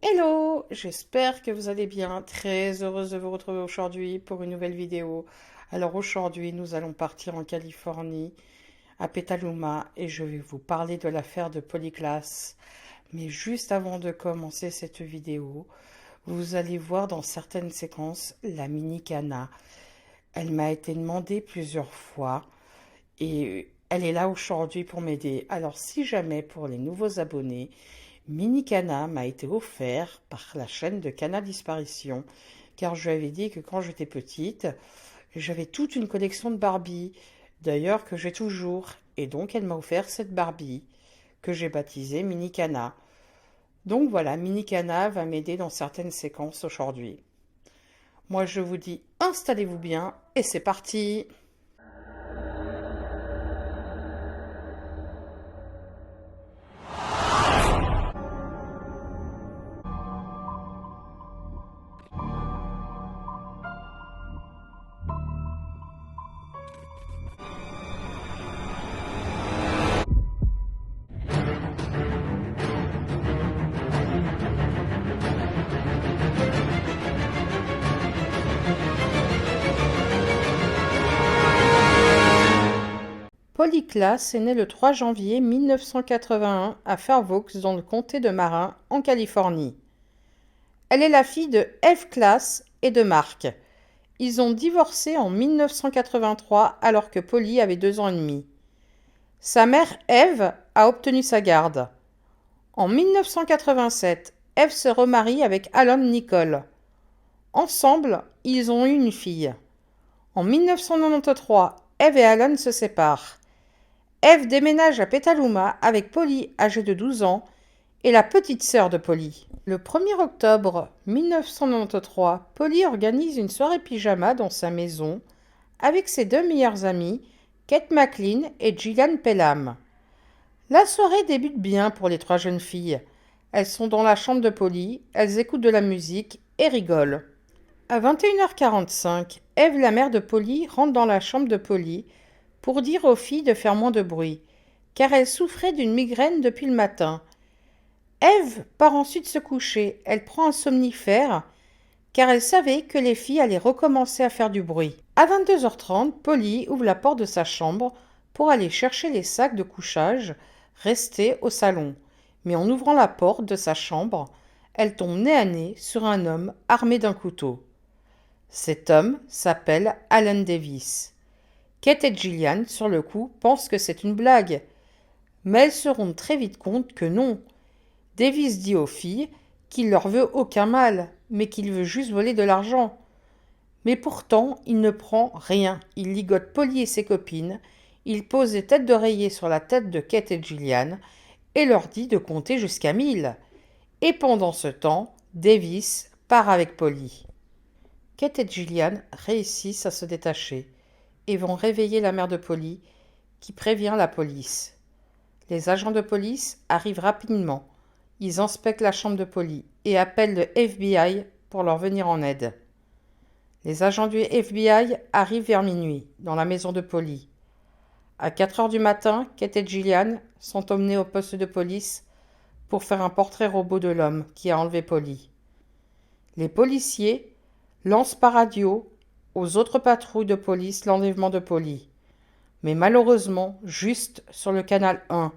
Hello, j'espère que vous allez bien. Très heureuse de vous retrouver aujourd'hui pour une nouvelle vidéo. Alors aujourd'hui, nous allons partir en Californie, à Petaluma, et je vais vous parler de l'affaire de Polyclass. Mais juste avant de commencer cette vidéo, vous allez voir dans certaines séquences la mini Cana. Elle m'a été demandée plusieurs fois et elle est là aujourd'hui pour m'aider. Alors si jamais pour les nouveaux abonnés, Mini Cana m'a été offert par la chaîne de Cana Disparition, car je lui avais dit que quand j'étais petite, j'avais toute une collection de Barbie, d'ailleurs que j'ai toujours, et donc elle m'a offert cette Barbie, que j'ai baptisée Mini Cana. Donc voilà, Mini Cana va m'aider dans certaines séquences aujourd'hui. Moi je vous dis installez-vous bien, et c'est parti! Polyclass est née le 3 janvier 1981 à Fairvaux dans le comté de Marin, en Californie. Elle est la fille de Eve Class et de Mark. Ils ont divorcé en 1983 alors que Polly avait 2 ans et demi. Sa mère Eve a obtenu sa garde. En 1987, Eve se remarie avec Alan Nicole. Ensemble, ils ont eu une fille. En 1993, Eve et Alan se séparent. Eve déménage à Petaluma avec Polly, âgée de 12 ans, et la petite sœur de Polly. Le 1er octobre 1993, Polly organise une soirée pyjama dans sa maison avec ses 2 meilleures amies, Kate McLean et Gillian Pelham. La soirée débute bien pour les 3 jeunes filles. Elles sont dans la chambre de Polly, elles écoutent de la musique et rigolent. À 21h45, Eve, la mère de Polly, rentre dans la chambre de Polly pour dire aux filles de faire moins de bruit, car elle souffrait d'une migraine depuis le matin. Eve part ensuite se coucher. Elle prend un somnifère, car elle savait que les filles allaient recommencer à faire du bruit. À 22h30, Polly ouvre la porte de sa chambre pour aller chercher les sacs de couchage restés au salon. Mais en ouvrant la porte de sa chambre, elle tombe nez à nez sur un homme armé d'un couteau. Cet homme s'appelle Alan Davis. Kate et Gillian, sur le coup, pensent que c'est une blague. Mais elles se rendent très vite compte que non. Davis dit aux filles qu'il leur veut aucun mal, mais qu'il veut juste voler de l'argent. Mais pourtant, il ne prend rien. Il ligote Polly et ses copines, il pose des têtes d'oreiller sur la tête de Kate et Gillian et leur dit de compter jusqu'à 1000. Et pendant ce temps, Davis part avec Polly. Kate et Gillian réussissent à se détacher et vont réveiller la mère de Polly, qui prévient la police. Les agents de police arrivent rapidement. Ils inspectent la chambre de Polly et appellent le FBI pour leur venir en aide. Les agents du FBI arrivent vers minuit dans la maison de Polly. À 4 heures du matin, Kate et Gillian sont emmenés au poste de police pour faire un portrait robot de l'homme qui a enlevé Polly. Les policiers lancent par radio aux autres patrouilles de police l'enlèvement de Polly. Mais malheureusement, juste sur le canal 1,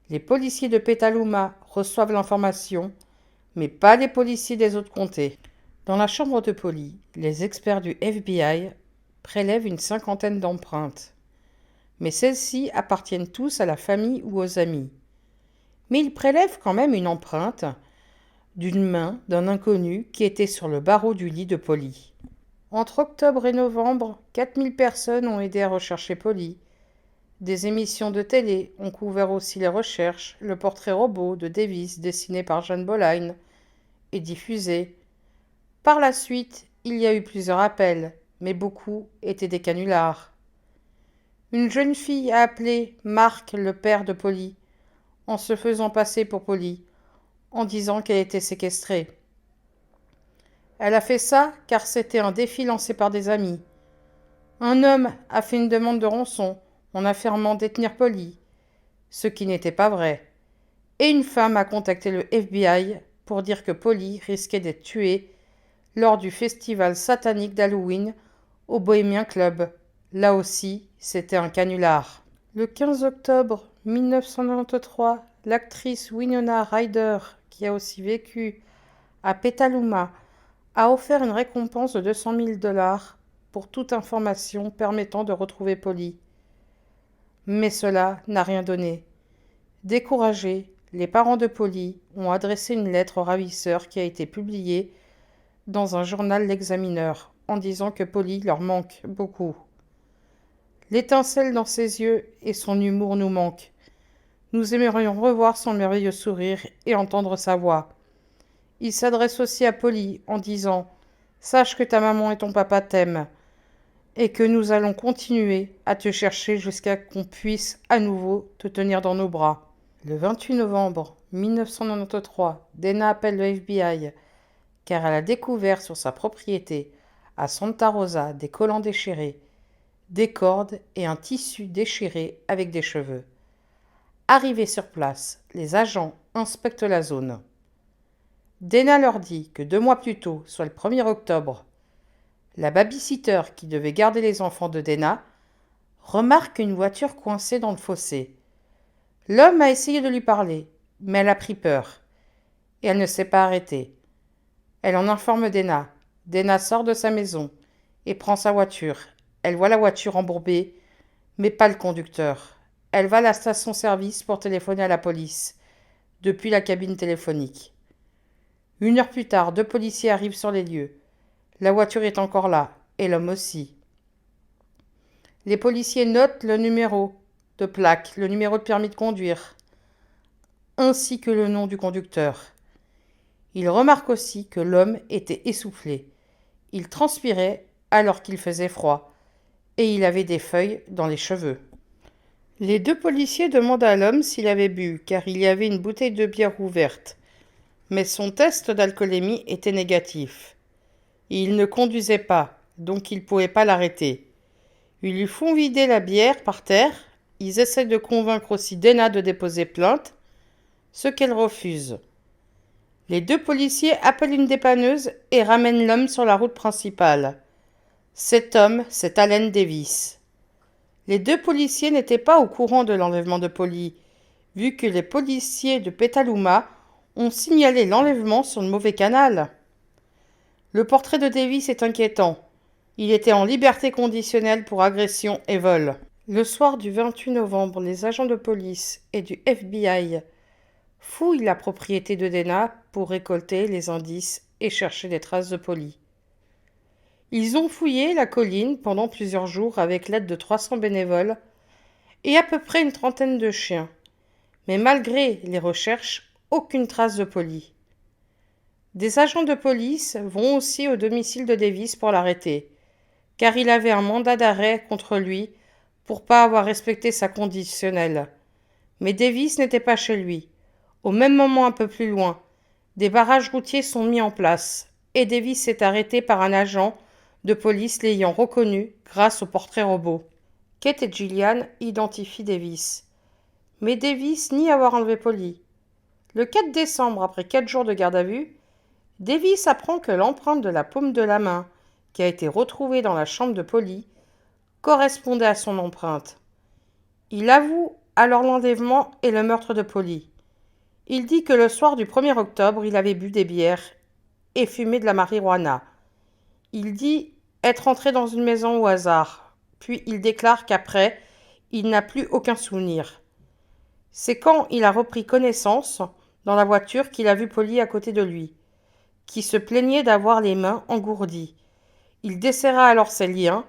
les policiers de Petaluma reçoivent l'information, mais pas les policiers des autres comtés. Dans la chambre de Polly, les experts du FBI prélèvent une 50aine d'empreintes. Mais celles-ci appartiennent tous à la famille ou aux amis. Mais ils prélèvent quand même une empreinte d'une main d'un inconnu qui était sur le barreau du lit de Polly. Entre octobre et novembre, 4000 personnes ont aidé à rechercher Polly. Des émissions de télé ont couvert aussi les recherches. Le portrait robot de Davis, dessiné par Jeanne Boleyn, est diffusé. Par la suite, il y a eu plusieurs appels, mais beaucoup étaient des canulars. Une jeune fille a appelé Mark, le père de Polly, en se faisant passer pour Polly, en disant qu'elle était séquestrée. Elle a fait ça car c'était un défi lancé par des amis. Un homme a fait une demande de rançon en affirmant détenir Polly, ce qui n'était pas vrai. Et une femme a contacté le FBI pour dire que Polly risquait d'être tuée lors du festival satanique d'Halloween au Bohemian Club. Là aussi, c'était un canular. Le 15 octobre 1993, l'actrice Winona Ryder, qui a aussi vécu à Petaluma, a offert une récompense de 200 000 dollars pour toute information permettant de retrouver Polly. Mais cela n'a rien donné. Découragés, les parents de Polly ont adressé une lettre au ravisseur qui a été publiée dans un journal L'Examineur en disant que Polly leur manque beaucoup. L'étincelle dans ses yeux et son humour nous manquent. Nous aimerions revoir son merveilleux sourire et entendre sa voix. Il s'adresse aussi à Polly en disant « Sache que ta maman et ton papa t'aiment et que nous allons continuer à te chercher jusqu'à qu'on puisse à nouveau te tenir dans nos bras. » Le 28 novembre 1993, Dana appelle le FBI car elle a découvert sur sa propriété à Santa Rosa des collants déchirés, des cordes et un tissu déchiré avec des cheveux. Arrivés sur place, les agents inspectent la zone. Dana leur dit que 2 mois plus tôt, soit le 1er octobre, la babysitter qui devait garder les enfants de Dana remarque une voiture coincée dans le fossé. L'homme a essayé de lui parler, mais elle a pris peur et elle ne s'est pas arrêtée. Elle en informe Dana. Dana sort de sa maison et prend sa voiture. Elle voit la voiture embourbée, mais pas le conducteur. Elle va à la station-service pour téléphoner à la police, depuis la cabine téléphonique. 1 heure plus tard, 2 policiers arrivent sur les lieux. La voiture est encore là, et l'homme aussi. Les policiers notent le numéro de plaque, le numéro de permis de conduire, ainsi que le nom du conducteur. Ils remarquent aussi que l'homme était essoufflé. Il transpirait alors qu'il faisait froid, et il avait des feuilles dans les cheveux. Les 2 policiers demandent à l'homme s'il avait bu, car il y avait une bouteille de bière ouverte. Mais son test d'alcoolémie était négatif. Il ne conduisait pas, donc ils ne pouvaient pas l'arrêter. Ils lui font vider la bière par terre. Ils essaient de convaincre aussi Dana de déposer plainte, ce qu'elle refuse. Les 2 policiers appellent une dépanneuse et ramènent l'homme sur la route principale. Cet homme, c'est Allen Davis. Les 2 policiers n'étaient pas au courant de l'enlèvement de Polly, vu que les policiers de Petaluma ont signalé l'enlèvement sur le mauvais canal. Le portrait de Davis est inquiétant. Il était en liberté conditionnelle pour agression et vol. Le soir du 28 novembre, les agents de police et du FBI fouillent la propriété de Dana pour récolter les indices et chercher des traces de Polly. Ils ont fouillé la colline pendant plusieurs jours avec l'aide de 300 bénévoles et à peu près une trentaine de chiens. Mais malgré les recherches, aucune trace de Polly. Des agents de police vont aussi au domicile de Davis pour l'arrêter, car il avait un mandat d'arrêt contre lui pour pas avoir respecté sa conditionnelle. Mais Davis n'était pas chez lui. Au même moment, un peu plus loin, des barrages routiers sont mis en place et Davis est arrêté par un agent de police l'ayant reconnu grâce au portrait robot. Kate et Gillian identifient Davis. Mais Davis nie avoir enlevé Polly. Le 4 décembre, après 4 jours de garde à vue, Davis apprend que l'empreinte de la paume de la main qui a été retrouvée dans la chambre de Polly correspondait à son empreinte. Il avoue alors l'enlèvement et le meurtre de Polly. Il dit que le soir du 1er octobre, il avait bu des bières et fumé de la marijuana. Il dit être entré dans une maison au hasard, puis il déclare qu'après, il n'a plus aucun souvenir. C'est quand il a repris connaissance, dans la voiture, qu'il a vu Polly à côté de lui, qui se plaignait d'avoir les mains engourdies. Il desserra alors ses liens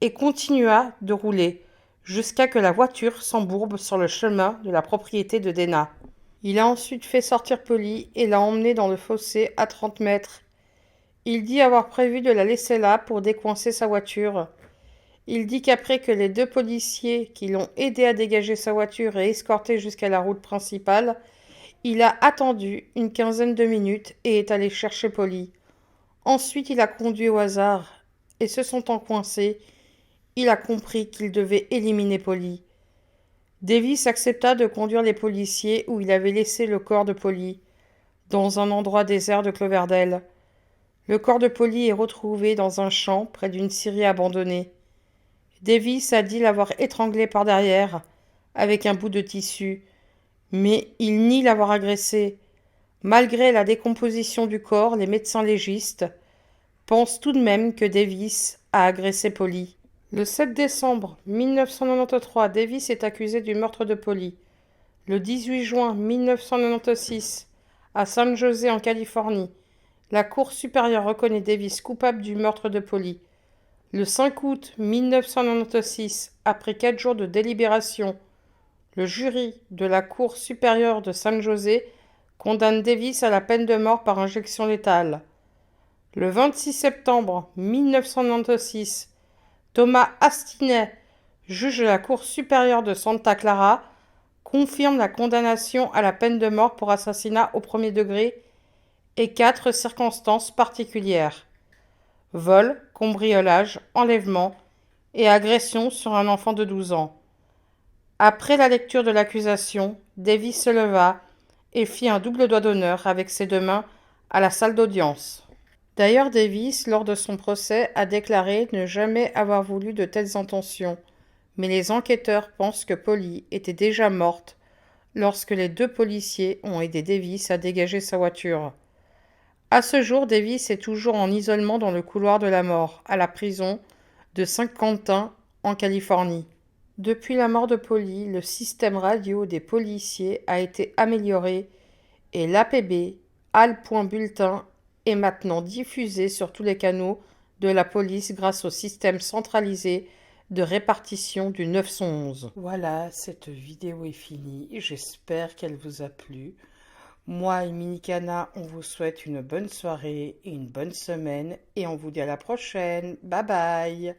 et continua de rouler, jusqu'à que la voiture s'embourbe sur le chemin de la propriété de Dana. Il a ensuite fait sortir Polly et l'a emmenée dans le fossé à 30 mètres. Il dit avoir prévu de la laisser là pour décoincer sa voiture. Il dit qu'après que les 2 policiers qui l'ont aidé à dégager sa voiture et escorté jusqu'à la route principale, il a attendu une quinzaine de minutes et est allé chercher Polly. Ensuite, il a conduit au hasard et se sentant coincé, il a compris qu'il devait éliminer Polly. Davis accepta de conduire les policiers où il avait laissé le corps de Polly. dans un endroit désert de Cloverdale. Le corps de Polly est retrouvé dans un champ près d'une scierie abandonnée. Davis a dit l'avoir étranglée par derrière avec un bout de tissu, mais il nie l'avoir agressée. Malgré la décomposition du corps, les médecins légistes pensent tout de même que Davis a agressé Polly. Le 7 décembre 1993, Davis est accusé du meurtre de Polly. Le 18 juin 1996, à San José en Californie, la Cour supérieure reconnaît Davis coupable du meurtre de Polly. Le 5 août 1996, après 4 jours de délibération, le jury de la Cour supérieure de San José condamne Davis à la peine de mort par injection létale. Le 26 septembre 1996, Thomas Astinet, juge de la Cour supérieure de Santa Clara, confirme la condamnation à la peine de mort pour assassinat au premier degré et 4 circonstances particulières: vol, cambriolage, enlèvement et agression sur un enfant de 12 ans. Après la lecture de l'accusation, Davis se leva et fit un double doigt d'honneur avec ses deux mains à la salle d'audience. D'ailleurs, Davis, lors de son procès, a déclaré ne jamais avoir voulu de telles intentions, mais les enquêteurs pensent que Polly était déjà morte lorsque les 2 policiers ont aidé Davis à dégager sa voiture. À ce jour, Davis est toujours en isolement dans le couloir de la mort, à la prison de Saint-Quentin, en Californie. Depuis la mort de Polly, le système radio des policiers a été amélioré et l'APB, Al.Bulletin, est maintenant diffusé sur tous les canaux de la police grâce au système centralisé de répartition du 911. Voilà, cette vidéo est finie. J'espère qu'elle vous a plu. Moi et Minicana, on vous souhaite une bonne soirée et une bonne semaine et on vous dit à la prochaine. Bye bye!